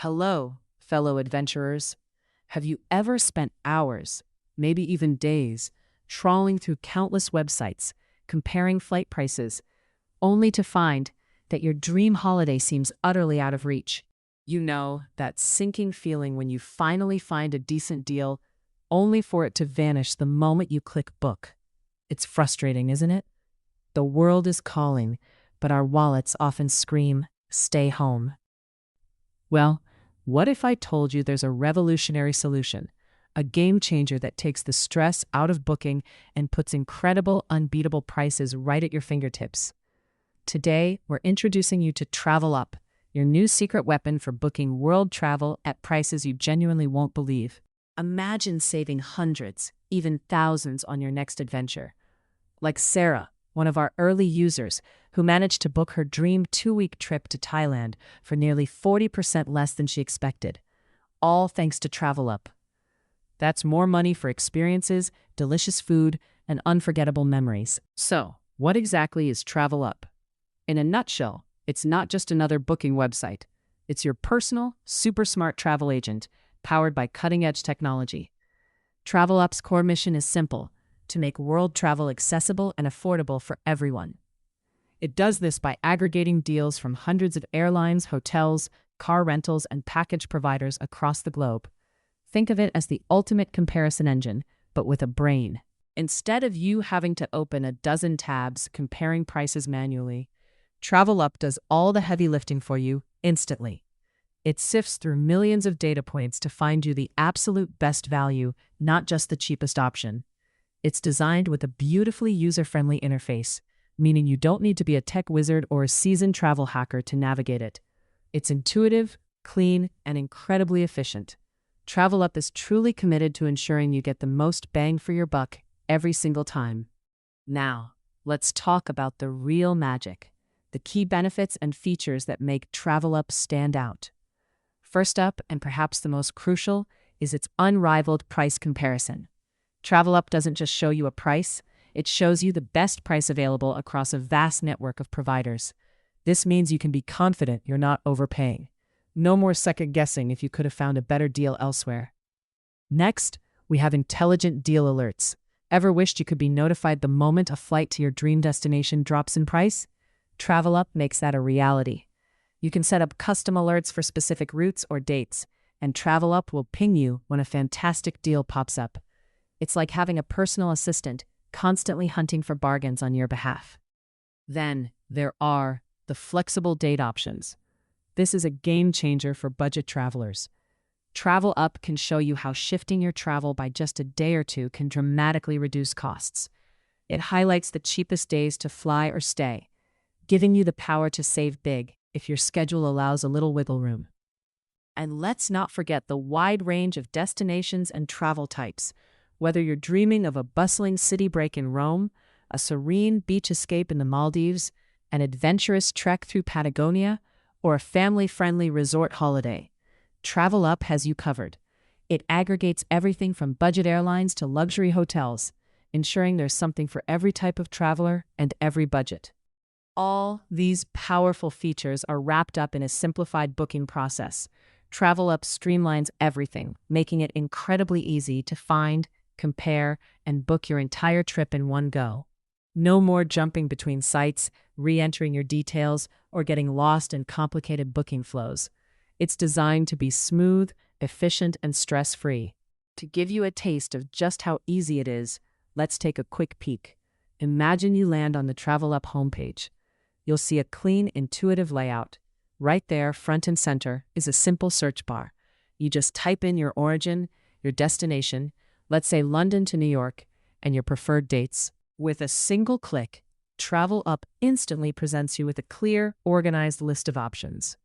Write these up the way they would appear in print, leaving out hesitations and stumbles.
Hello, fellow adventurers. Have you ever spent hours, maybe even days, trawling through countless websites, comparing flight prices, only to find that your dream holiday seems utterly out of reach? You know, that sinking feeling when you finally find a decent deal, only for it to vanish the moment you click book. It's frustrating, isn't it? The world is calling, but our wallets often scream, "Stay home." Well, what if I told you there's a revolutionary solution, a game changer that takes the stress out of booking and puts incredible, unbeatable prices right at your fingertips? Today, we're introducing you to Travel Up, your new secret weapon for booking world travel at prices you genuinely won't believe. Imagine saving hundreds, even thousands on your next adventure. Like Sarah, one of our early users, who managed to book her dream 2-week trip to Thailand for nearly 40% less than she expected, all thanks to Travel Up. That's more money for experiences, delicious food, and unforgettable memories. So, what exactly is Travel Up? In a nutshell, it's not just another booking website. It's your personal, super smart travel agent, powered by cutting-edge technology. Travel Up's core mission is simple: to make world travel accessible and affordable for everyone. It does this by aggregating deals from hundreds of airlines, hotels, car rentals, and package providers across the globe. Think of it as the ultimate comparison engine, but with a brain. Instead of you having to open a dozen tabs comparing prices manually, TravelUp does all the heavy lifting for you instantly. It sifts through millions of data points to find you the absolute best value, not just the cheapest option. It's designed with a beautifully user-friendly interface, meaning you don't need to be a tech wizard or a seasoned travel hacker to navigate it. It's intuitive, clean, and incredibly efficient. TravelUp is truly committed to ensuring you get the most bang for your buck every single time. Now, let's talk about the real magic, the key benefits and features that make TravelUp stand out. First up, and perhaps the most crucial, is its unrivaled price comparison. TravelUp doesn't just show you a price, it shows you the best price available across a vast network of providers. This means you can be confident you're not overpaying. No more second guessing if you could have found a better deal elsewhere. Next, we have intelligent deal alerts. Ever wished you could be notified the moment a flight to your dream destination drops in price? TravelUp makes that a reality. You can set up custom alerts for specific routes or dates, and TravelUp will ping you when a fantastic deal pops up. It's like having a personal assistant constantly hunting for bargains on your behalf. Then there are the flexible date options. This is a game changer for budget travelers. TravelUp can show you how shifting your travel by just a day or two can dramatically reduce costs. It highlights the cheapest days to fly or stay, giving you the power to save big if your schedule allows a little wiggle room. And let's not forget the wide range of destinations and travel types. Whether you're dreaming of a bustling city break in Rome, a serene beach escape in the Maldives, an adventurous trek through Patagonia, or a family-friendly resort holiday, TravelUp has you covered. It aggregates everything from budget airlines to luxury hotels, ensuring there's something for every type of traveler and every budget. All these powerful features are wrapped up in a simplified booking process. TravelUp streamlines everything, making it incredibly easy to find, compare, and book your entire trip in one go. No more jumping between sites, re-entering your details, or getting lost in complicated booking flows. It's designed to be smooth, efficient, and stress-free. To give you a taste of just how easy it is, let's take a quick peek. Imagine you land on the TravelUp homepage. You'll see a clean, intuitive layout. Right there, front and center, is a simple search bar. You just type in your origin, your destination, let's say London to New York, and your preferred dates. With a single click, TravelUp instantly presents you with a clear, organized list of options.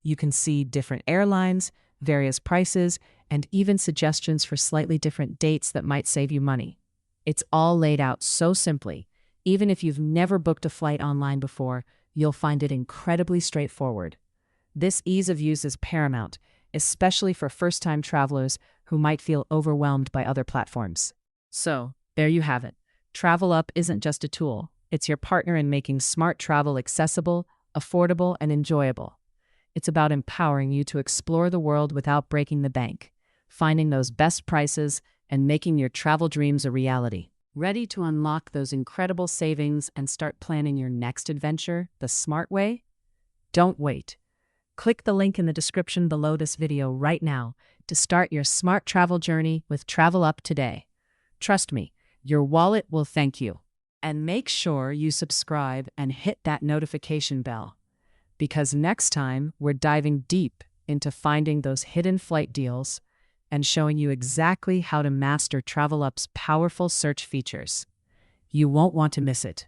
You can see different airlines, various prices, and even suggestions for slightly different dates that might save you money. It's all laid out so simply. Even if you've never booked a flight online before, you'll find it incredibly straightforward. This ease of use is paramount, especially for first-time travelers who might feel overwhelmed by other platforms. So, there you have it. TravelUp isn't just a tool. It's your partner in making smart travel accessible, affordable, and enjoyable. It's about empowering you to explore the world without breaking the bank, finding those best prices, and making your travel dreams a reality. Ready to unlock those incredible savings and start planning your next adventure the smart way? Don't wait. Click the link in the description below this video right now to start your smart travel journey with Travel Up today. Trust me, your wallet will thank you. And make sure you subscribe and hit that notification bell, because next time we're diving deep into finding those hidden flight deals and showing you exactly how to master Travel Up's powerful search features. You won't want to miss it.